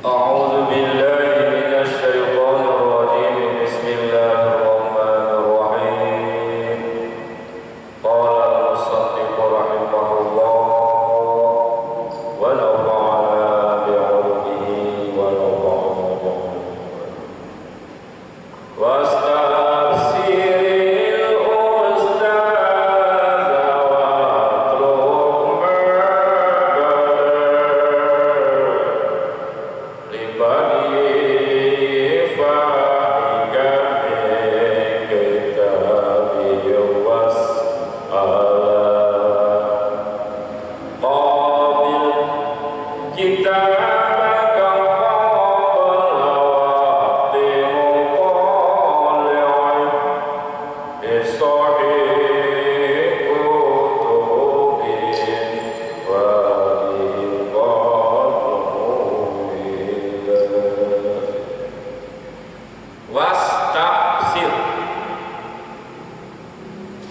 أعوذ بالله من الشيطان الرجيم بسم الله الرحمن الرحيم قال المصنف رحمه الله ونفعنا بعلمه ونفعنا بعلمه واستبشر الأستاذ واترك ما wastabsir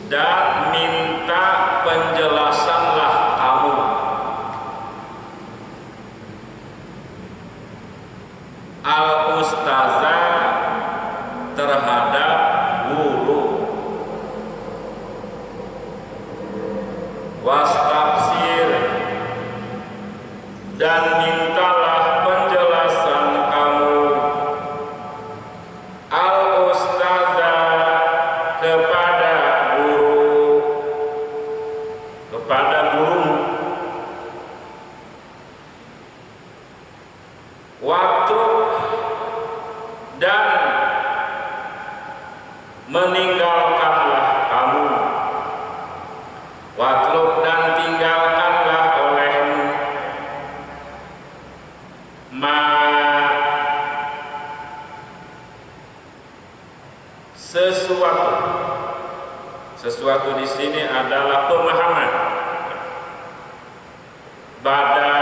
dan minta penjelasanlah kamu al-ustazah terhadap guru. Wastabsir dan mintalah penjelasan kamu al-ustazah kepada guru, waktu dan meninggalkanlah kamu, watlub dan tinggalkanlah olehmu ma sesuatu di sini adalah pemahaman pada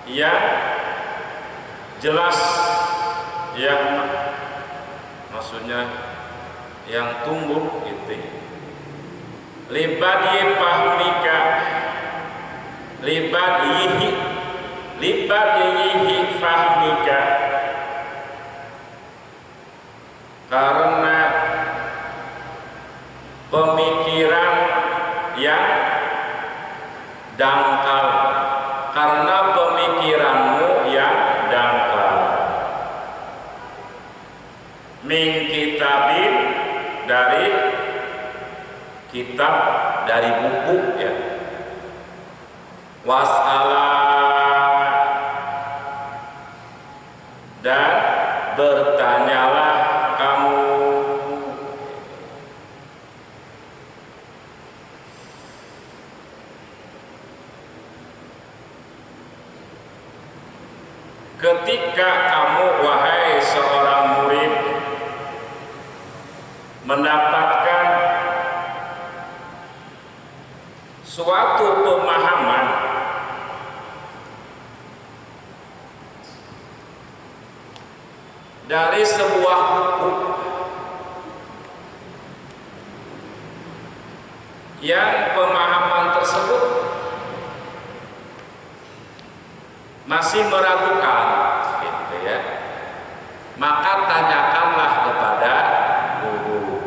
yang jelas, yang maksudnya yang tumbuh itu libadi fahmika libadihi fahmika, karena pemikiran yang dangkal, karena pemikiranmu yang dangkal. Min kitabin, dari kitab, dari buku ya. Was'ala dan bertanyalah kamu. Ketika kamu wahai seorang murid mendapatkan suatu pemahaman dari sebuah buku yang pemahaman tersebut masih meragukan, gitu ya, maka tanyakanlah kepada guru.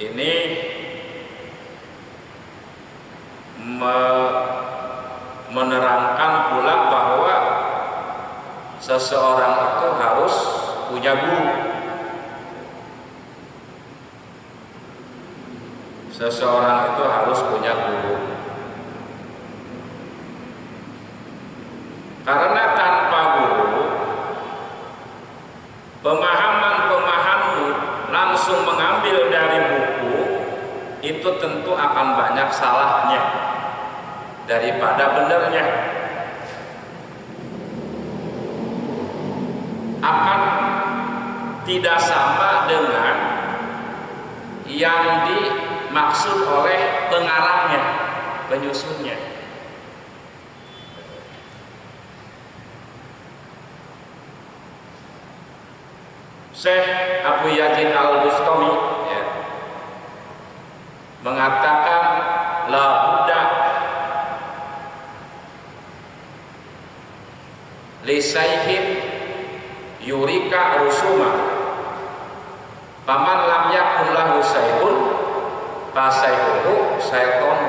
Ini menerangkan pula bahwa seseorang itu harus punya guru. Seseorang itu harus punya guru, karena tanpa guru pemahaman-pemahamanmu langsung mengambil dari buku itu tentu akan banyak salahnya daripada benernya. Akan tidak sama dengan yang dimaksud oleh pengarangnya, penyusunnya. Syekh Abu Yazid Al-Bustami ya, mengatakan la budda lisaihin yurika rusuma paman lam yakun lahu saihun fasaihuhu syaiton.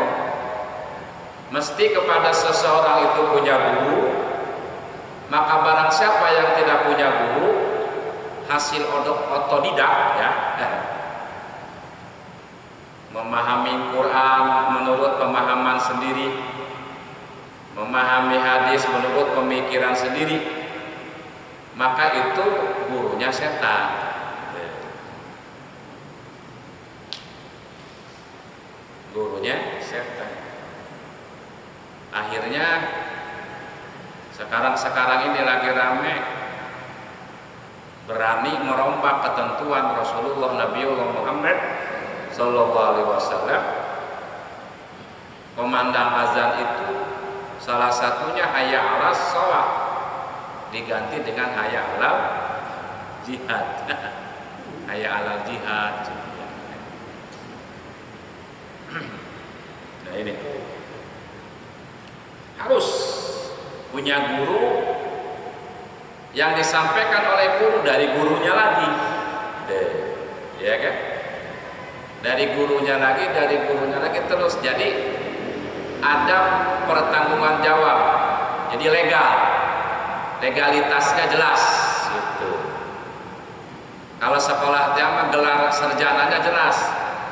Mesti kepada seseorang itu punya guru, maka barang siapa yang tidak punya guru, hasil otodidak ya, memahami Quran menurut pemahaman sendiri, memahami hadis menurut pemikiran sendiri, maka itu gurunya setan. Gurunya setan. Akhirnya sekarang ini lagi rame berani merombak ketentuan Rasulullah Nabiullah Muhammad Sallallahu Alaihi Wasallam. Komandang azan itu salah satunya hayya 'alas shalah diganti dengan hayya 'alal jihad. Hayya 'alal jihad. Nah ini harus punya guru, yang disampaikan oleh guru dari gurunya lagi, ya kan? Dari gurunya lagi terus. Jadi ada pertanggungan jawab. Jadi legalitasnya jelas. Gitu. Kalau sekolah dia gelar sarjananya jelas,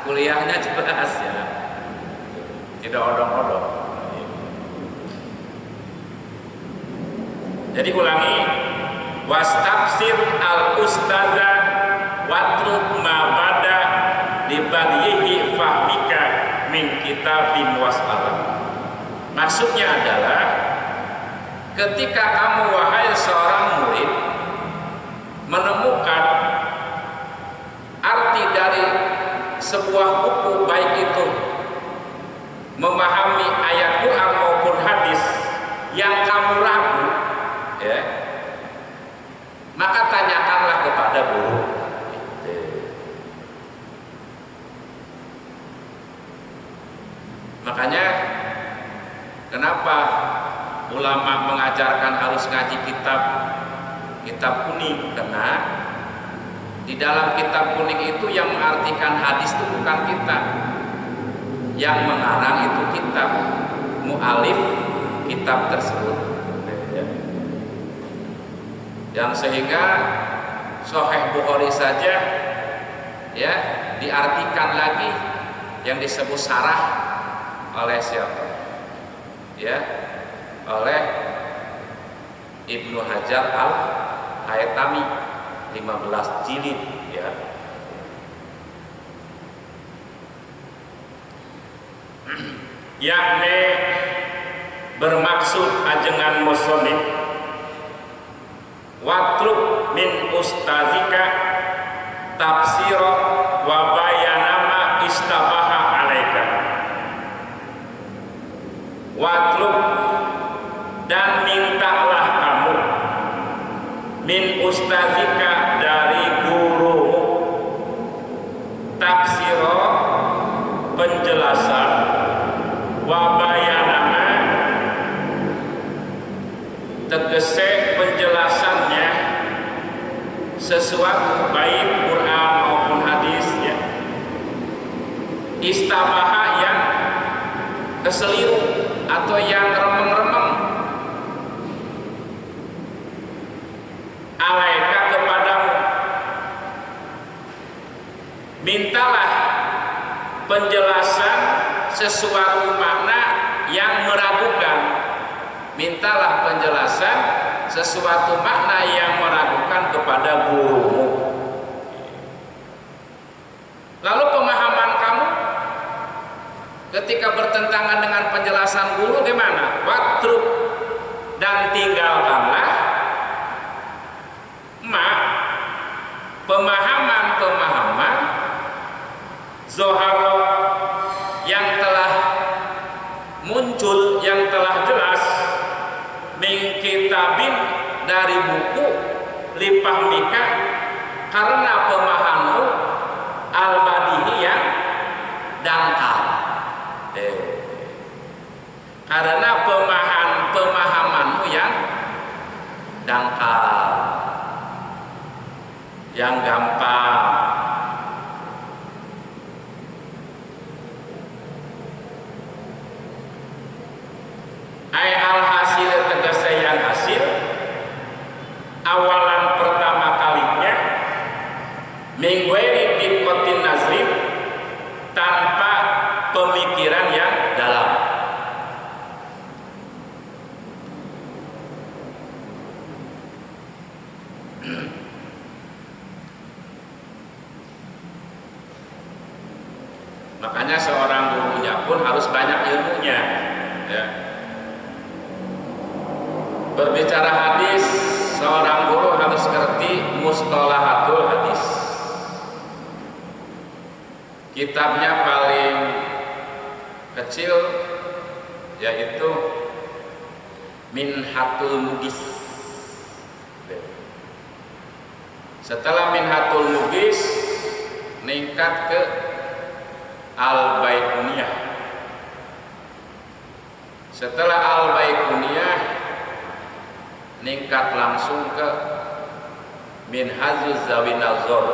kuliahnya jelas ya. Tidak odong-odong. Jadi ulangi, wastafsir al ustaza watruk ma bada dibadyihi fahmika min kitabin was'alam. Maksudnya adalah ketika kamu wahai seorang murid menemukan arti dari sebuah buku, baik itu memahami ayat Quran maupun hadis yang kamu ragu, ya, maka tanyakanlah kepada guru. Makanya kenapa ulama mengajarkan harus ngaji kitab kuning? Karena di dalam kitab kuning itu yang mengartikan hadis itu bukan kita, yang mengarang itu kitab, mu'alif kitab tersebut, yang sehingga Sahih Bukhari saja ya diartikan lagi yang disebut syarah oleh siapa? Ya, oleh Ibnu Hajar Al-Haytami 15 jilid ya. Yakni bermaksud ajengan musonif watruk min ustazika tafsiro wa bayanama istabaha alaika. Watruk, dan mintalah kamu min ustazika dari guru, tafsiro penjelasan, wa bayanama tegese penjelasannya sesuatu baik Quran maupun hadis ya. Istabaha yang keseliru atau yang remeng-remeng, alaika kepadamu, mintalah penjelasan sesuatu makna yang meragukan. Mintalah penjelasan sesuatu makna yang meragukan kepada gurumu. Lalu pemahaman kamu ketika bertentangan dengan penjelasan guru gimana? Watruk, dan tinggalkanlah pemahaman zoharo yang telah muncul, yang telah jelas, min kitabin dari buku, lipahmika karena pemahamanmu al-badihi yang dangkal. karena pemahamanmu yang dangkal, yang gampang. Ai alhasil tegese yang hasil awalan pertama kalinya minggueri dikotin nazrim tanpa pemikiran yang dalam. Makanya seorang gurunya pun harus banyak ilmunya, ya. Berbicara hadis, seorang guru harus ngerti mustalahatul hadis. Kitabnya paling kecil yaitu Minhatul Mugis. Setelah Minhatul Mugis meningkat ke Al-Baiquniyah. Setelah Al-Baiquniyah meningkat langsung ke Minhajuz Zawi Nazar.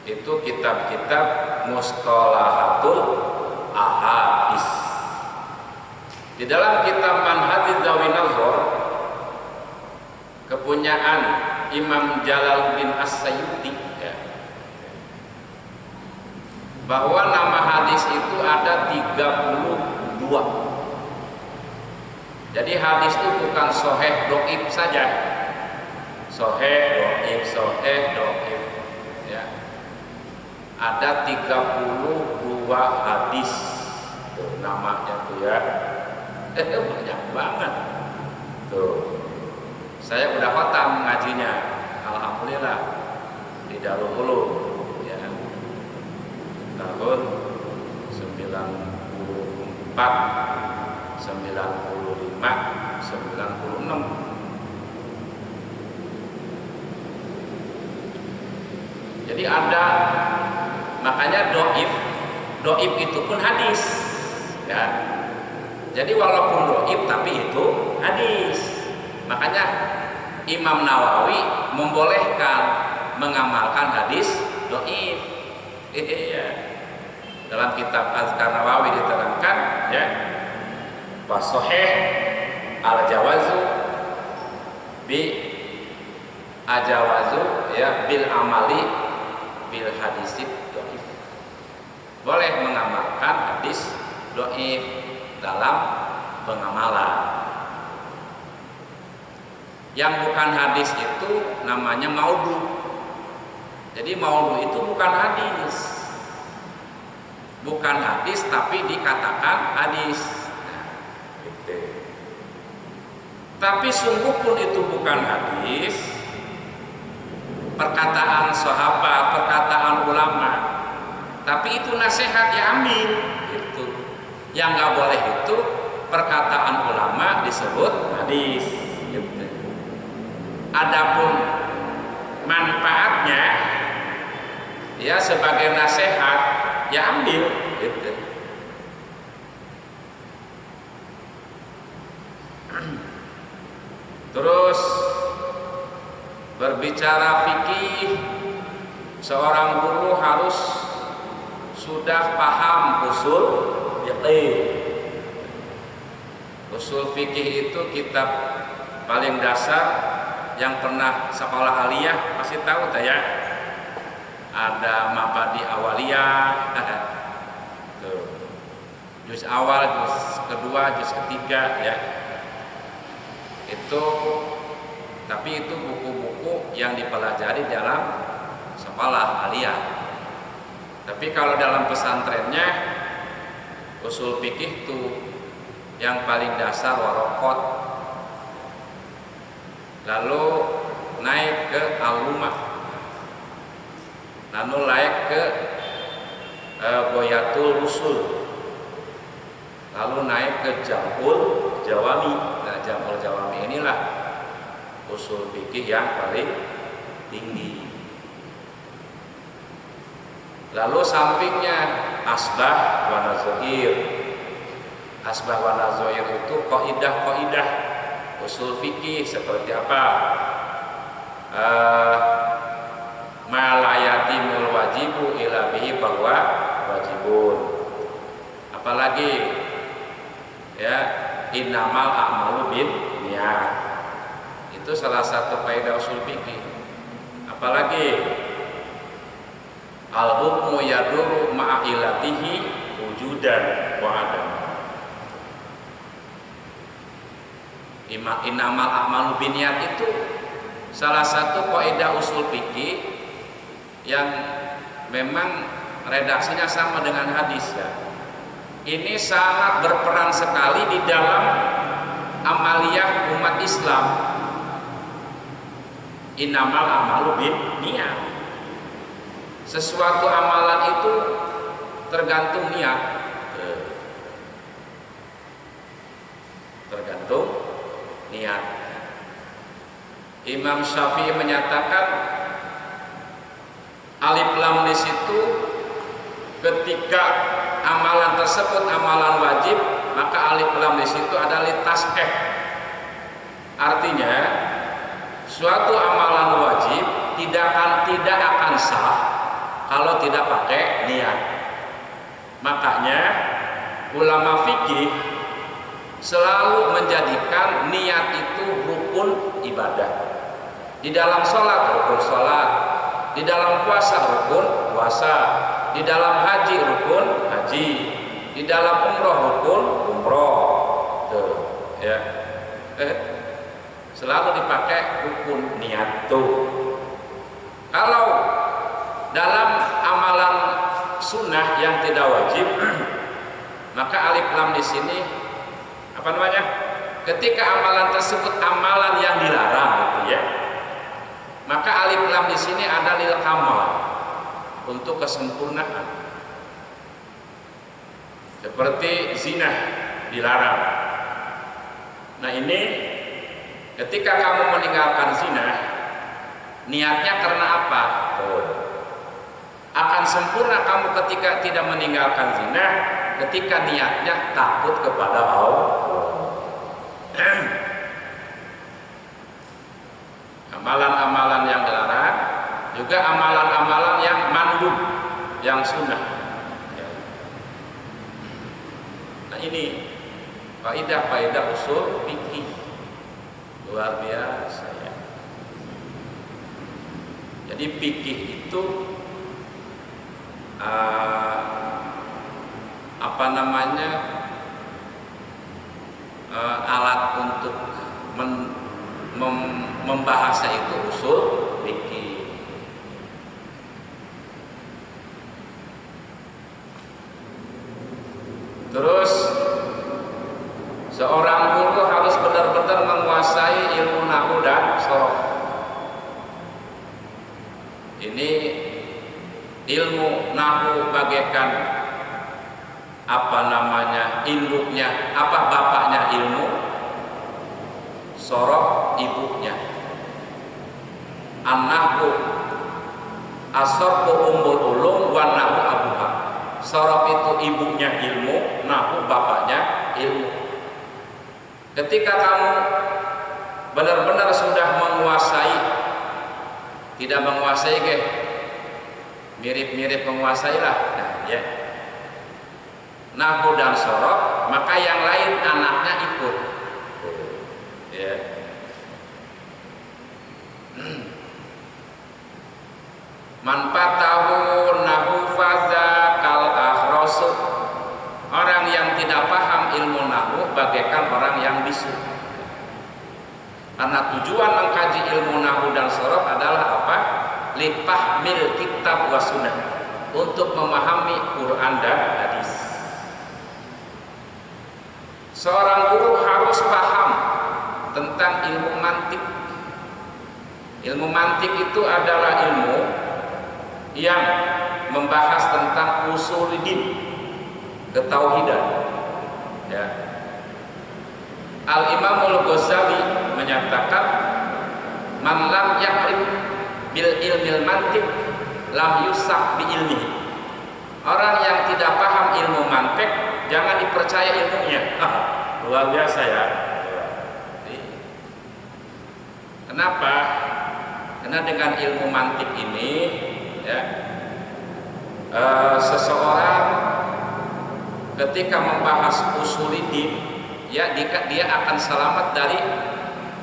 Itu kitab-kitab mustalahatul ahadis. Di dalam kitab Manhajuz Zawi Nazar kepunyaan Imam Jalaluddin As-Sayyuti, ya, bahwa nama hadis itu ada 32. Jadi hadis itu bukan soheh doib saja, soheh doib, ya. Ada 32 hadis tuh namanya tuh, ya. Banyak banget tuh. Saya udah khatam ngajinya, alhamdulillah, di Darul Ulum, ya, tahun 94, 95, 96. Jadi ada, makanya doib itu pun hadis, ya. Jadi walaupun doib tapi itu hadis. Makanya Imam Nawawi membolehkan mengamalkan hadis doib. Ya. Dalam kitab Azkar Nawawi diterangkan, ya, wasoheh al-jawazu bi ajawazu, ya, bil amali bil hadisit doif. Boleh mengamalkan hadis doif dalam pengamalan. Yang bukan hadis itu namanya maudhu. Jadi maudhu itu bukan hadis, bukan hadis tapi dikatakan hadis. Nah, gitu. Tapi sungguh pun itu bukan hadis, perkataan sahabat, perkataan ulama, tapi itu nasihat, ya ambil itu. Yang nggak boleh itu perkataan ulama disebut hadis, gitu. Adapun manfaatnya, ya, sebagai nasihat, ya ambil, gitu. Terus berbicara fikih, seorang guru harus sudah paham usul fikih. Usul fikih itu kitab paling dasar. Yang pernah sekolah aliyah pasti tahu, ya. Ada Mabadi Awaliyah, juz awal, juz kedua, juz ketiga, ya. Itu, tapi itu buku-buku yang dipelajari dalam sekolah aliyah. Tapi kalau dalam pesantrennya usul fikih itu yang paling dasar warokot. Lalu naik ke Al-Lumah, lalu naik ke Boyatul Usul, lalu naik ke Jamul Jawami. Nah, Jamul Jawami inilah usul fikih yang paling tinggi. Lalu sampingnya Asbah wa Nazair. asbah wa nazair itu kaidah-kaidah usul fikih seperti apa? Malayatimul wajibu ila bihi bahwa wajibun. Apalagi ya, innamal a'malu bin niat. Itu salah satu kaidah usul fikih. Apalagi al hukmu yaduru ma'a ilatihi wujudan wa adam. Innamal a'malu bin niat itu salah satu kaidah usul fikih yang memang redaksinya sama dengan hadis ya. Ini sangat berperan sekali di dalam amaliyah umat Islam. Innamal a'malu bin niat. Sesuatu amalan itu tergantung niat. Tergantung niat. Imam Syafi'i menyatakan alif lam di situ ketika amalan tersebut amalan wajib, maka alif lam di situ adalah tas'eh. Artinya suatu amalan wajib tidak akan sah kalau tidak pakai niat. Makanya ulama fikih selalu menjadikan niat itu rukun ibadah. Di dalam sholat rukun sholat, di dalam puasa rukun puasa, di dalam haji rukun haji, di dalam umroh rukun umroh. Tuh, ya. Selalu dipakai rukun niat tuh. Kalau dalam amalan sunnah yang tidak wajib, maka alif lam di sini apa namanya? Ketika amalan tersebut amalan yang dilarang, gitu ya, maka alif lam di sini ada lil kamal, untuk kesempurnaan. Seperti zina dilarang. Nah ini ketika kamu meninggalkan zina, niatnya karena apa? Akan sempurna kamu ketika tidak meninggalkan zina, ketika niatnya takut kepada Allah. Amalan-amalan yang dilarang, juga amalan-amalan yang mandub, yang sunnah. Nah ini kaidah-kaidah usul fikih luar biasa ya. Jadi fikih itu apa namanya, alat untuk membahasnya itu usul fikih. Terus seorang guru harus benar-benar menguasai ilmu nahwu dan shorof. Ini ilmu nahwu bagaikan apa namanya, induknya, apa bapaknya ilmu, shorof ibunya. An-nahwu as-sarfu ummul ulum wa nahwu abuha. Shorof itu ibunya ilmu, nahwu bapaknya ilmu. Ketika kamu benar-benar sudah menguasai, tidak menguasai mirip-mirip menguasai lah, nah, ya, nahwu dan shorof, maka yang lain anaknya ikut, ya. Man fatahu nahwu faza kal ahrasu. Orang yang tidak paham ilmu nahwu bagaikan orang yang bisu. Karena tujuan mengkaji ilmu nahwu dan shorof adalah apa? Lifahmil kitab wa sunnah, untuk memahami Quran dan hadis. Seorang guru harus paham tentang ilmu mantik. Ilmu mantik itu adalah ilmu yang membahas tentang usuluddin, ketauhidan. Ya. Al-Imamul Ghazali menyatakan, man lam ya'rif bil ilmil mantik lam yusah bi ilmihi. Orang yang tidak paham ilmu mantik jangan dipercaya ilmunya. Luar biasa ya. Kenapa? Karena dengan ilmu mantik ini ya, seseorang ketika membahas usulidin ya, dia akan selamat dari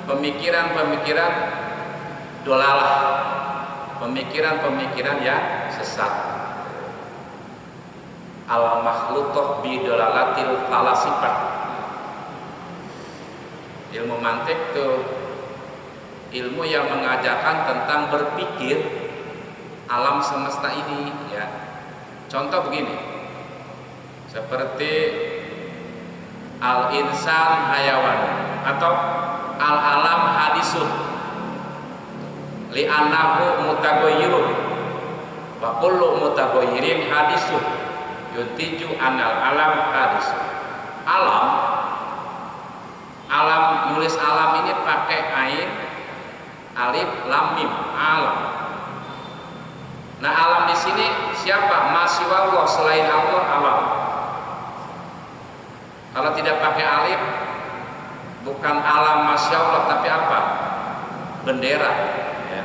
pemikiran-pemikiran dolalah, pemikiran-pemikiran yang sesat. Al-makhluqah bi dolalatil falasifah. Ilmu mantik tuh ilmu yang mengajarkan tentang berpikir alam semesta ini ya. Contoh begini, seperti al-insan hayawan atau al-alam hadisun li'annahu mutaghayyirun wa kullu mutaghayyirin hadisun yuntiju anal alam hadisun. Alam nulis alam ini pakai ain alif lam mim, alam. Nah, alam di sini siapa? Masiwallah, selain Allah, alam. Kalau tidak pakai alif, bukan alam masya Allah, tapi apa? Bendera. Ya.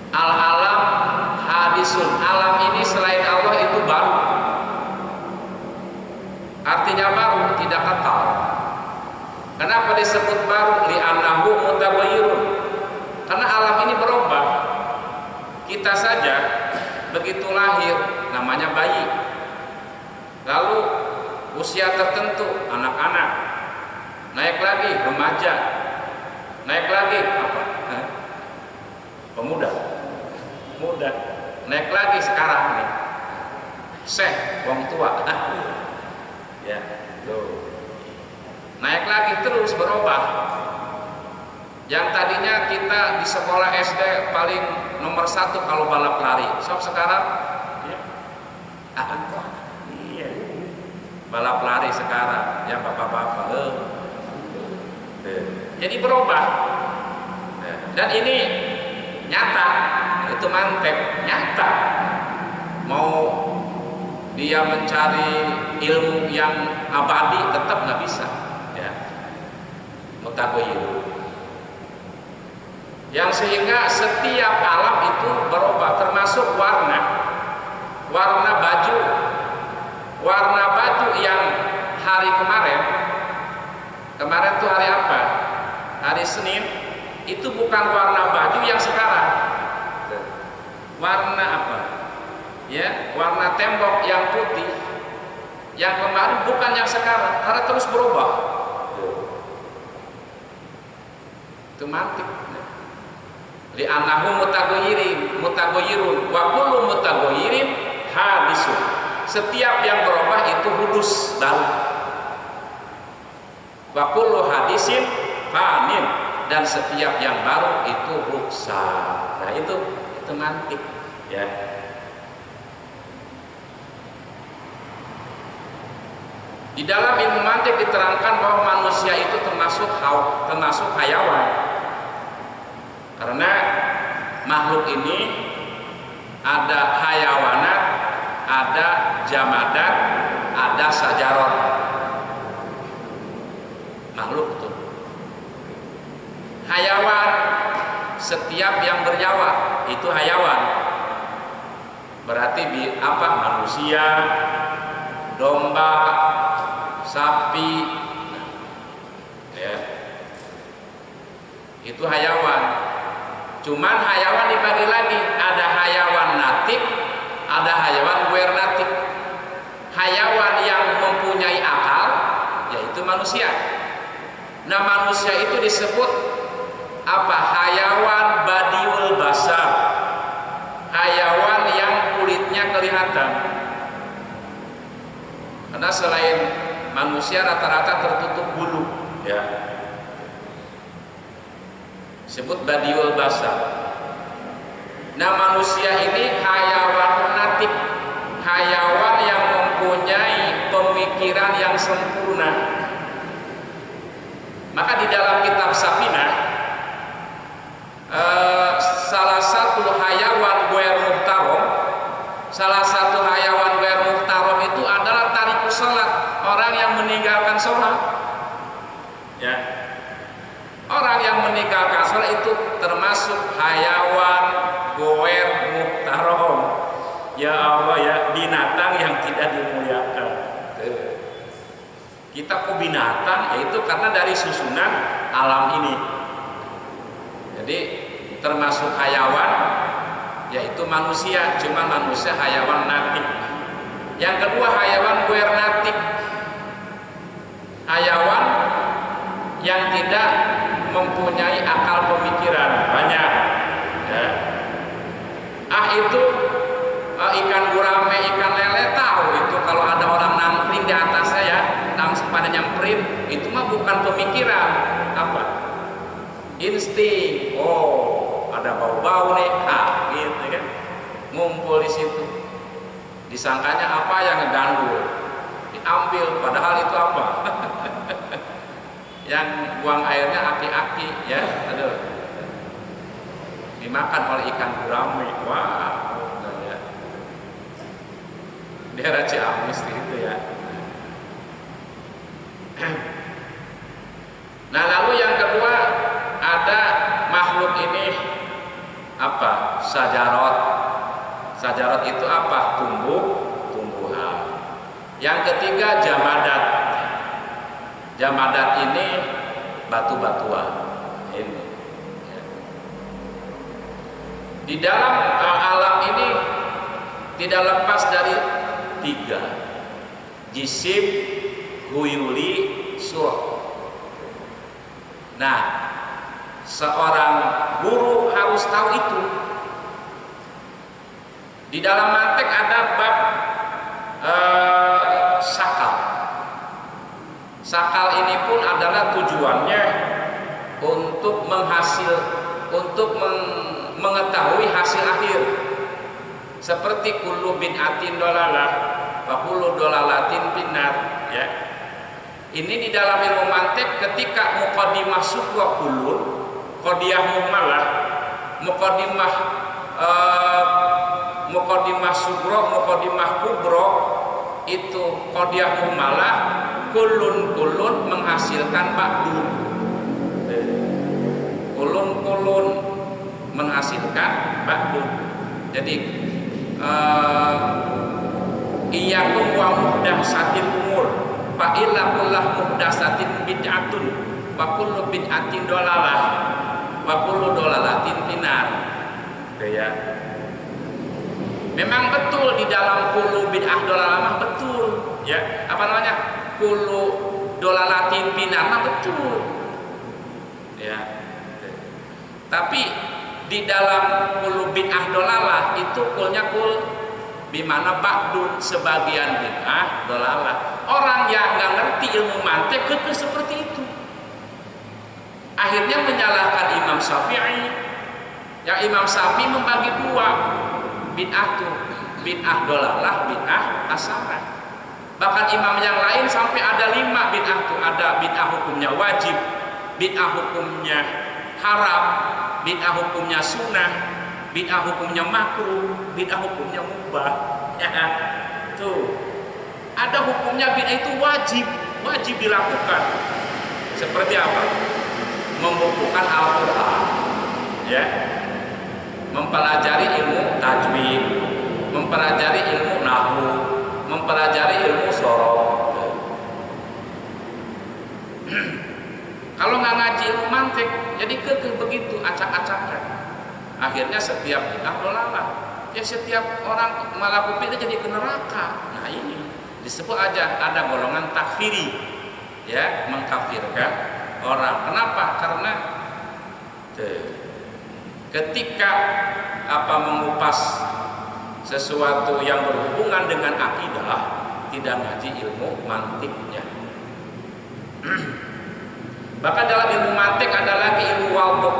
Al-alam hadisun, alam ini selain Allah itu baru. Artinya baru, tidak kekal. Kenapa disebut baru? Li'annahu mutaghayyirun. Karena alam ini berubah. Kita saja begitu lahir namanya bayi, lalu usia tertentu anak-anak, naik lagi remaja, naik lagi apa? Pemuda, muda, naik lagi sekarang nih, syekh, wong tua, ya, tuh, naik lagi terus berubah. Yang tadinya kita di sekolah SD paling nomor 1 kalau balap lari, sekarang ya, iya, balap lari sekarang ya bapak-bapak. Jadi berubah. Dan ini nyata, itu mantek, nyata. Mau dia mencari ilmu yang abadi tetap nggak bisa. Ya. Mutaghayyir. Yang sehingga setiap alam itu berubah, termasuk warna baju. Warna baju yang hari kemarin tuh hari apa? Hari Senin, itu bukan warna baju yang sekarang. Warna apa? Ya, warna tembok yang putih yang kemarin bukan yang sekarang, karena terus berubah. Itu mantik. Li'annahu mutaghayyirun wa kullu mutaghayyirin hadisun. Setiap yang berubah itu hudus baru. Wa kullu hadisin fanin, dan setiap yang baru itu rusak. Nah, itu mantik ya. Di dalam ilmu mantik diterangkan bahwa manusia itu termasuk hayawan. Karena makhluk ini ada hayawanat, ada jamadat, ada sajarot. Makhluk itu. Hayawan, setiap yang bernyawa itu hayawan. Berarti apa? Manusia, domba, sapi, ya. Itu hayawan. Cuman hayawan dibagi lagi, ada hayawan natik, ada hayawan guernatik. Hayawan yang mempunyai akal yaitu manusia. Nah, manusia itu disebut apa? Hayawan badiul basar. Hayawan yang kulitnya kelihatan. Karena selain manusia rata-rata tertutup bulu, ya. Disebut badiul basar. Nah, manusia ini hayawan natik, hayawan yang mempunyai pemikiran yang sempurna. Maka di dalam kitab Safinah, salah satu hayawan ghair muhtaram itu sholat, orang yang meninggalkan sholat. Ya, orang yang meninggalkan sholat itu termasuk hayawan goer muhtarom. Ya Allah ya, binatang yang tidak dimuliakan. Kita kok binatang, yaitu karena dari susunan alam ini. Jadi termasuk hayawan, yaitu manusia, cuma manusia hayawan natik. Yang kedua hayawan guernatik, hayawan yang tidak mempunyai akal pemikiran banyak. Ya. Itu ikan gurame, ikan lele tahu itu kalau ada orang nangkring di atas saya, langsung pada nyamperin, itu mah bukan pemikiran, apa? Insting. Oh, ada bau-bau nih, gitu kan? Ngumpul di situ. Disangkanya apa yang ngeganggu, diambil, padahal itu apa? Yang buang airnya aki-aki, ya, aduh, dimakan oleh ikan gurame. Wah, ya. Daerah Ciamis itu ya. Nah, lalu yang kedua ada makhluk ini apa? Sajarot. Sajarot itu apa? Tumbuhan. Yang ketiga jamadat. Jamadat ini batu-batuan. Ini. Di dalam alam ini tidak lepas dari tiga: jisim, huyuli, surah. Nah, seorang guru harus tahu itu. Di dalam mantek ada bab sakal. Sakal ini pun adalah tujuannya untuk mengetahui hasil akhir. Seperti kullu bid'atin dolalah wa kullu dolalatin finnar, ya. Ini di dalam ilmu mantek ketika muqaddimah sukwa kullun, qadiyah mumalah, muqaddimah sugro, muqaddimah kubro, itu qadiyah mumalah, kulun menghasilkan ba'dun. Kulun menghasilkan ba'dun. Jadi iyyakum wa muhdatsatil umur fa illa kullu muhdatsatin bid'atun wa kullu bid'atin dolalah wa kullu dolalatin finnar. Ya. Memang betul di dalam kullu bid'ah dolalah betul, ya. Apa namanya? Kullu dolalatin finnar betul. Ya. Tapi di dalam kullu bid'ah dolalah itu kulnya kul bimana ba'dun, sebagian bid'ah dolalah. Orang yang nggak ngerti ilmu mantek kekeh seperti itu, akhirnya menyalahkan Imam Syafi'i. Yang Imam Syafi'i membagi dua bid'ah tuh, bid'ah dolalah, bid'ah hasanah. Bahkan imam yang lain sampai ada 5 bid'ah tuh, ada bid'ah hukumnya wajib, bid'ah hukumnya haram, bid'ah hukumnya sunnah, bid'ah hukumnya makruh, bid'ah hukumnya mubah. Ya, tuh. Ada hukumnya bid'ah itu wajib dilakukan. Seperti apa? Membukukan Al-Qur'an. Ya. Mempelajari ilmu tajwid, mempelajari ilmu nahwu, mempelajari ilmu sorof. Kalau nggak ngaji ilmu mantik, jadi kekeh begitu, acak-acakan. Akhirnya setiap bid'ah dolalah. Ya setiap orang melakukan bid'ah jadi ke neraka. Nah ini disebut aja ada golongan takfiri, ya, mengkafirkan orang. Kenapa? Karena ketika mengupas sesuatu yang berhubungan dengan akidah, tidak ngaji ilmu mantiknya. Bahkan dalam ilmu mantik ada lagi ilmu waduk.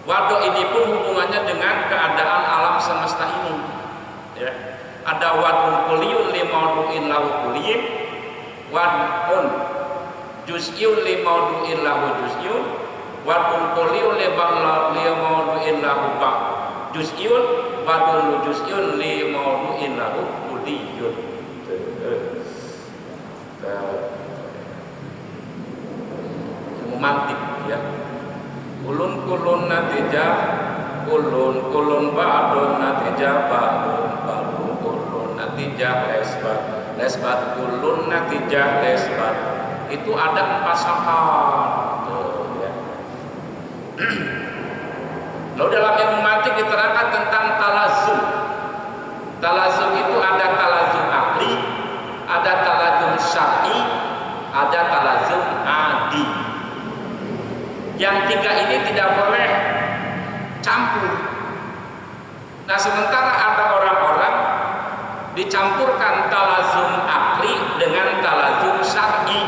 Waduk ini pun hubungannya dengan keadaan alam semesta ini. Ya. Ada wadun kuliyun li maudu'in lahu kuliyun, wadun juz'iyun li maudu'in lahu juz'iyun, wadun kuliyun li maudu'in lahu ba' juz'iyun, wadun juz'iyun li maudu'in lahu kuliyun. mantik ya. Kulun kulun natijah kulun ba'dun natijah ba'dun kulun natijah lesbat kulun natijah lesbat. Itu ada 4 sakar tuh ya. Lalu dalam ilmu mantik diterangkan tentang talazum. Talazum itu ada talazum akli, ada talazum syar'i, ada talazum adi. Yang 3 ini tidak boleh campur. Nah, sementara ada orang-orang dicampurkan talazum akli dengan talazum syar'i,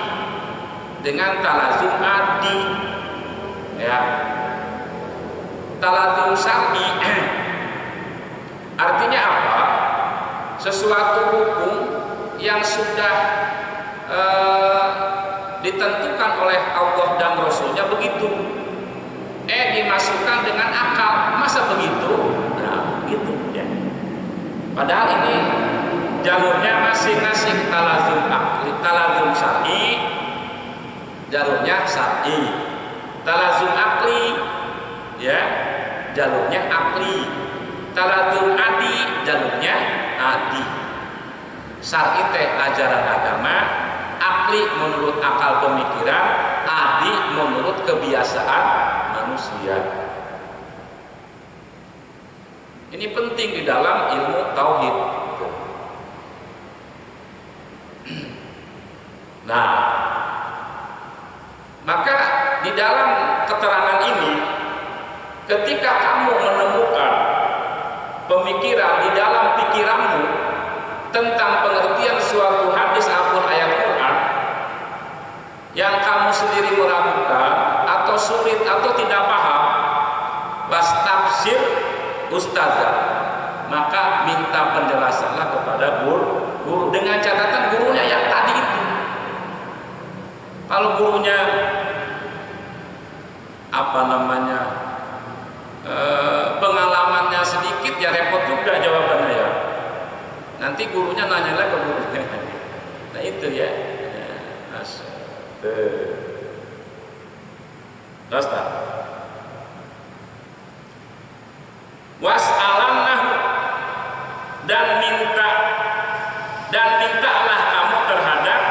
dengan talazum adi. Ya. Talazum syar'i artinya apa? Sesuatu hukum yang sudah ditentukan oleh Allah dan Rasulnya begitu, dimasukkan dengan akal, masa begitu? Nah, gitu ya. Padahal ini jalurnya masing-masing talazum akli, talazum syar'i, jalurnya syar'i, talazum akli, ya, jalurnya akli, talazum adi, jalurnya adi. Syar'i teh ajaran agama, akli menurut akal pemikiran, adi menurut kebiasaan manusia. Ini penting di dalam ilmu tauhid. Nah, maka di dalam keterangan ini, ketika kamu menemukan pemikiran di dalam pikiranmu tentang pengertian suatu hadis ataupun ayat Quran yang kamu sendiri meragukan atau sulit atau tidak paham, wastafsir ustazah, maka minta penjelasanlah kepada guru dengan catatan gurunya yang tadi itu. Kalau gurunya pengalamannya sedikit, ya repot juga jawabannya ya. Nanti gurunya nanya lagi ke gurunya. Nah itu ya. Terus tak? Was'alannahu, dan mintalah kamu terhadap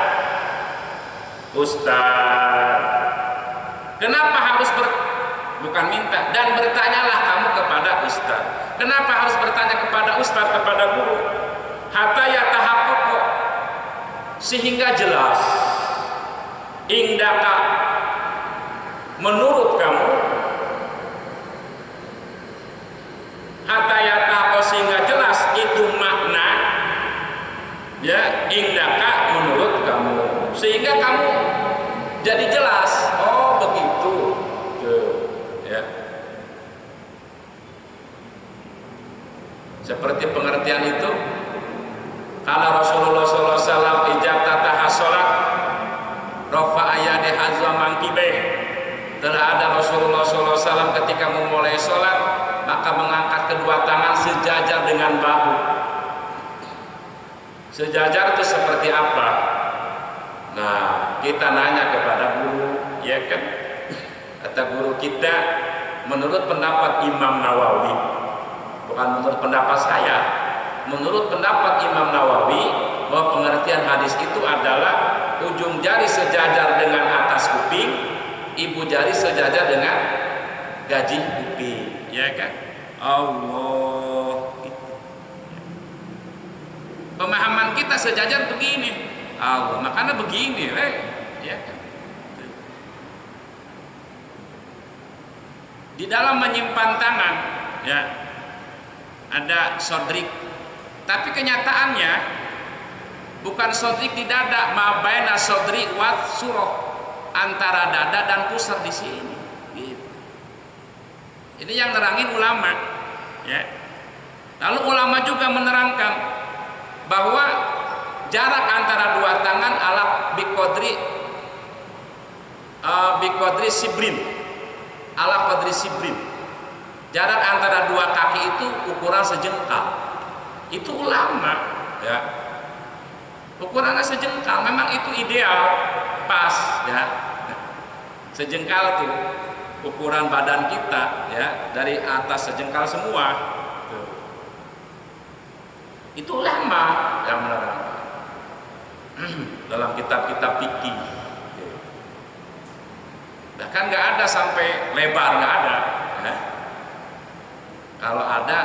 ustaz. Kenapa harus bukan minta, dan bertanyalah kamu kepada ustaz. Kenapa harus bertanya kepada ustaz, kepada guru? Hatta yatahaqqaq, sehingga jelas, indaka, menurut kamu, hatta yatahaqqaq, sehingga jelas itu makna, ya, indaka menurut kamu, sehingga kamu jadi jelas, oh begitu, ya. Seperti pengertian itu, kalau Rasulullah SAW ijatataha sholat, rafa'a yadayhi hazwa mankibeh, telah ada Rasulullah SAW ketika memulai sholat, maka mengangkat kedua tangan sejajar dengan bahu. Sejajar itu seperti apa? Nah, kita nanya kepada guru, ya kan? Kata guru kita, menurut pendapat Imam Nawawi, bukan menurut pendapat saya, menurut pendapat Imam Nawawi, bahwa pengertian hadis itu adalah ujung jari sejajar dengan atas kuping, ibu jari sejajar dengan gaji kuping, ya kan? Allah, gitu. Pemahaman kita sejajar begini, Allah, makanya begini, ya kan? Di dalam menyimpan tangan, ya, ada sodrik, tapi kenyataannya bukan sodrik di dada, ma baina sodri wa surah, antara dada dan pusar di sini. Gitu. Ini yang nerangin ulama, ya. Lalu ulama juga menerangkan bahwa jarak antara dua tangan ala biqadri sibrin, ala qadri sibrin. Jarak antara dua kaki itu ukuran sejengkal. Itu ulama, ya. Ukurannya sejengkal, memang itu ideal, pas, ya. sejengkal tuh ukuran badan kita ya, dari atas sejengkal semua tuh. Itu ulama yang menerangkan dalam kitab-kitab fikih. Bahkan nggak ada sampai lebar, nggak ada ya. Kalau ada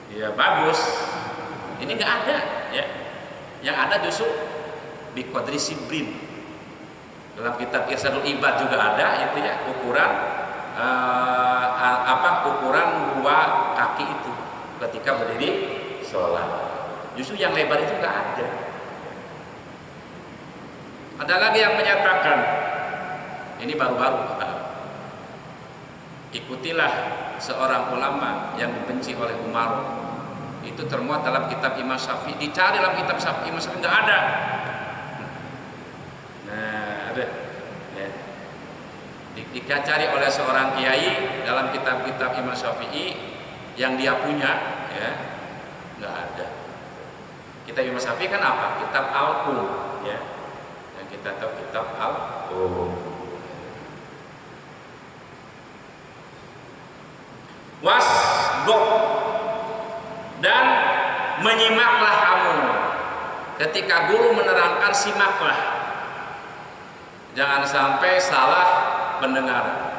ya bagus, ini nggak ada ya. Yang ada justru biqadri sibrin. Dalam kitab Irsyadul Ibad juga ada itu ya, ukuran ukuran dua kaki itu ketika berdiri sholat. Justru yang lebar itu nggak ada. Ada lagi yang menyatakan, ini baru-baru, ikutilah seorang ulama yang dibenci oleh Umar. Itu termuat dalam kitab Imam Syafi'i. Dicari dalam kitab Imam Syafi'i nggak ada. Nah, ada. Ya. Dicari oleh seorang kiai dalam kitab-kitab Imam Syafi'i yang dia punya, ya, nggak ada. Kitab Imam Syafi'i kan apa? Kitab Al-Um, ya. Yang kita tahu kitab Al-Um. Wasgob, dan menyimaklah kamu. Ketika guru menerangkan, simaklah. Jangan sampai salah pendengaran.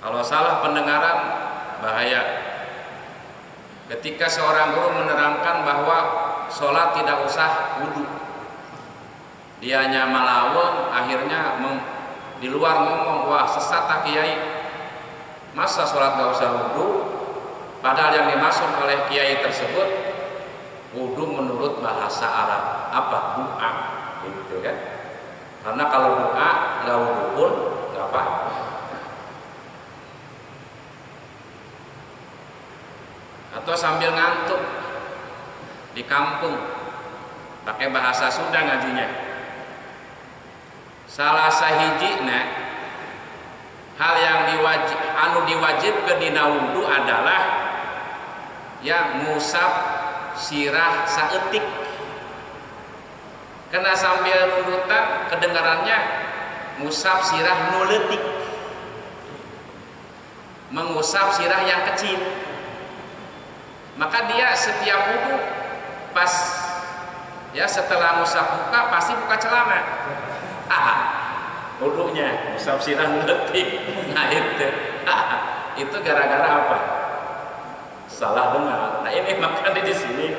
Kalau salah pendengaran bahaya. Ketika seorang guru menerangkan bahwa sholat tidak usah wudhu, dianya malaweng, akhirnya di luar ngomong, wah sesat tak kiai, masa sholat gak usah wudhu? Padahal yang dimaksud oleh kiai tersebut wudhu menurut bahasa Arab apa? Doa, gitu kan? Karena kalau doa nggak wudhu pun nggak apa-apa. Atau sambil ngantuk di kampung pakai bahasa Sunda ngajinya. Salah sahijina hal yang diwajib ke dina wudu adalah yang ngusap sirah saeutik. Kena sambil nurutan kedengarannya ngusap sirah nuletik, mengusap sirah yang kecil. Maka dia setiap wudu pas ya setelah ngusap muka pasti buka celana. Wudunya ngusap sirah nuletik. Nah itu gara-gara apa? Salah dengar. Nah ini makanya di sini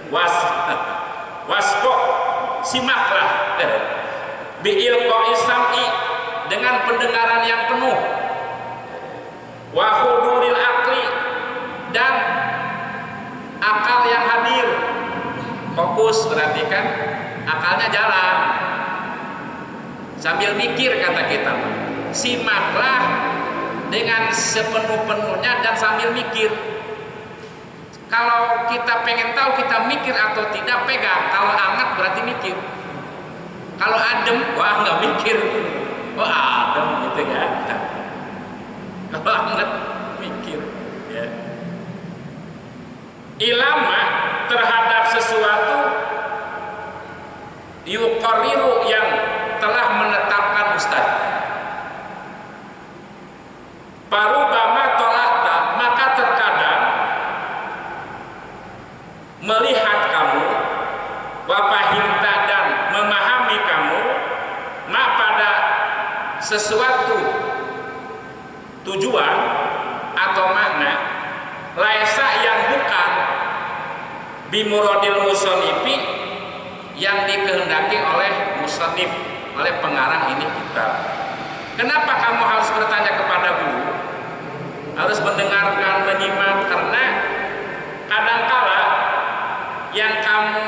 wasko, simaklah biilqa'i sam'i, dengan pendengaran yang penuh, wa huduril aqli, dan akal yang hadir. Fokus, berarti kan akalnya jalan sambil mikir, kata kita. Simaklah dengan sepenuh-penuhnya dan sambil mikir. Kalau kita pengen tahu kita mikir atau tidak, pegang. Kalau anget berarti mikir. Kalau adem, wah nggak mikir. Wah adem gitu kan. Kalau anget mikir. Ya. Ilama terhadap sesuatu yuqarriru, yang telah menetapkan ustaz. Parubama tolakta, maka terkadang melihat kamu, wafahimta, dan memahami kamu, pada sesuatu tujuan atau makna, laisa, yang bukan, bimuradil musanifi, yang dikehendaki oleh musannif, oleh pengarang ini kitab. Kenapa kamu harus bertanya kepada guru, harus mendengarkan, menyimak? Karena kadangkala yang kamu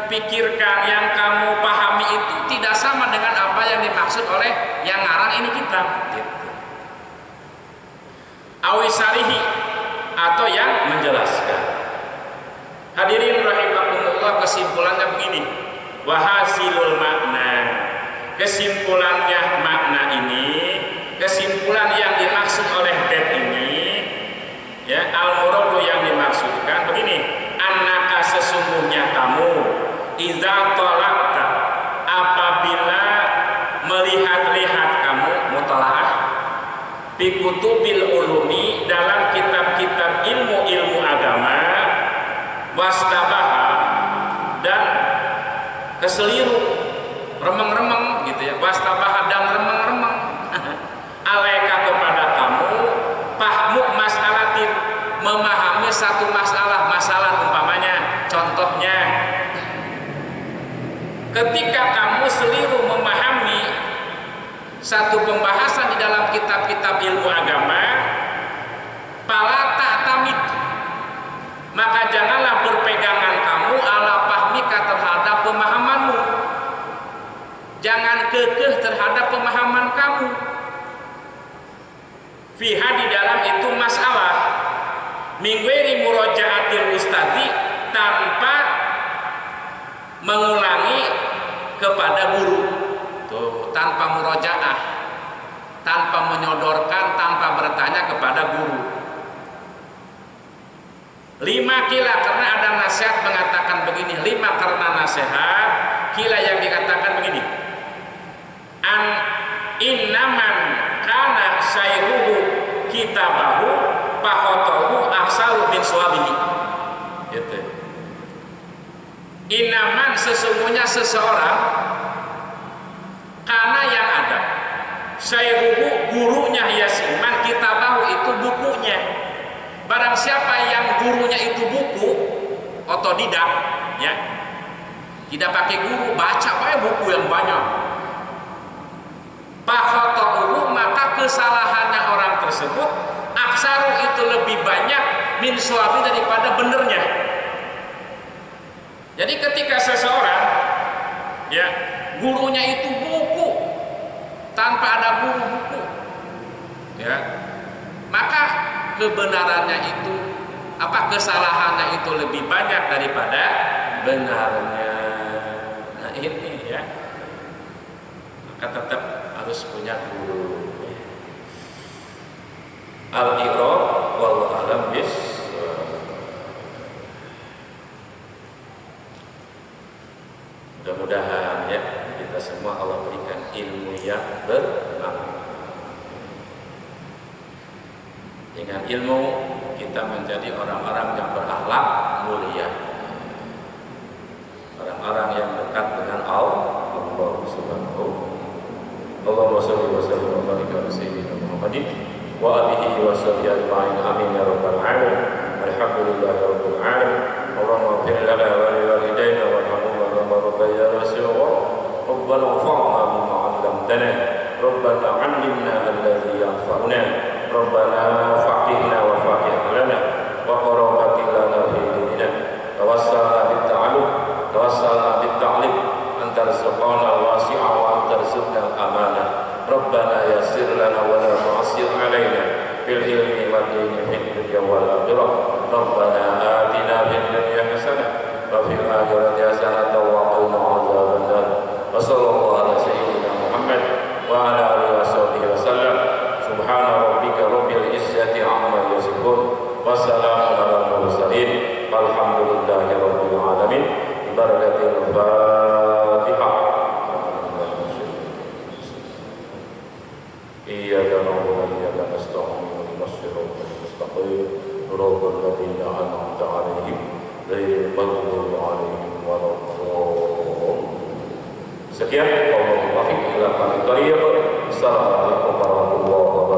pikirkan, yang kamu pahami itu tidak sama dengan apa yang dimaksud oleh yang ngarang ini kitab, gitu. Awisarihi, atau yang menjelaskan. Hadirin rahimakumullah, kesimpulannya begini. Wahasilul makna, kesimpulannya makna ini, kesimpulan yang dimaksud oleh bab ini, ya, al-muradu yang dimaksudkan begini. Annaka sesungguhnya kutubil ulumi, dalam kitab-kitab ilmu-ilmu agama, wastabaha, dan keseliru, remeng-remeng gitu ya, wastabaha dan remeng-remeng alaika kepada kamu, fahmu mas'alatin, memahami satu masalah umpamanya, contohnya ketika kamu seliru memahami satu pembahasan di dalam kitab-kitab ilmu agama, fala ta'tamid, maka janganlah berpegangan kamu ala fahmika terhadap pemahamanmu, jangan kekeh terhadap pemahaman kamu fiha, di dalam itu masalah, mingwiri murojaatil ustadzi, tanpa mengulangi kepada guru tuh, tanpa murojaah, tanpa menyodorkan, tanpa bertanya kepada guru. 5 kila, karena ada nasihat mengatakan begini, 5 karena nasihat kila yang dikatakan begini, an innaman kana sayruhu kitabahu fahotohu aksaru bin suabihi gitu. Inaman, sesungguhnya seseorang, karena yang ada sayruhu, gurunya Yasiman, kitabahu itu bukunya. Barang siapa yang gurunya itu buku, otodidak ya, tidak pakai guru, baca pakai buku yang banyak, fahotohu, maka kesalahannya orang tersebut aksaru, itu lebih banyak, min suabi, daripada benernya. Jadi ketika seseorang ya gurunya itu buku, tanpa ada guru buku ya, maka kebenarannya itu kesalahannya itu lebih banyak daripada benarnya. Nah ini ya, maka tetap harus punya guru. Al-Iqrar wallahu a'lam bis-shawab. Mudah-mudahan ya kita semua Allah berikan ilmu yang bermanfaat. Dengan ilmu kita menjadi orang-orang yang berakhlak mulia, orang-orang yang dekat dengan Allah Subhanahu. Allahumma shalli wa sallim wa barik ala sayyidina Muhammadin wa alihi wa sahbihi ajma'in. Amin ya rabbal alamin. Alhamdulillahi rabbil alamin. Allahumma ighfir lana wa li walidayna warhamhuma kama rabbayana shighara. Rabbana anfa'na bima 'allamtana. Rabbana 'allimna alladhi yanfa'una. Rabbana faqihna wa faqih lana wa qarabatil lana fi dinina. Tawassalna bit ta'allum, tawassalna bit ta'lim, antarzuqana al-wasi'a wa antarzuqna al-amanah. Rabbana yassir lana wa la tu'assir alaina fil ilmi wad dini fid dunya wal akhirah. Rabbana atina fid dunya hasanah wa fil akhirati hasanah wa qina adzabannar. Wa sallallahu ala sayyidina Muhammad wa ala alihi wa sahbihi wa sallam. Subhana rabbika rabbil izzati amma yasifun wa salamun alal mursalin walhamdulillahi rabbil alamin. Barakatil Fatihah. Iyyaka na'budu wa iyyaka nasta'in ihdinas siratal mustaqim siratal ladzina an'amta 'alaihim ghairil maghdubi 'alaihim waladdallin. Sekian, Allahumma taufiq ila aqwamit thariq. Assalamualaikum warahmatullahi wabarakatuh.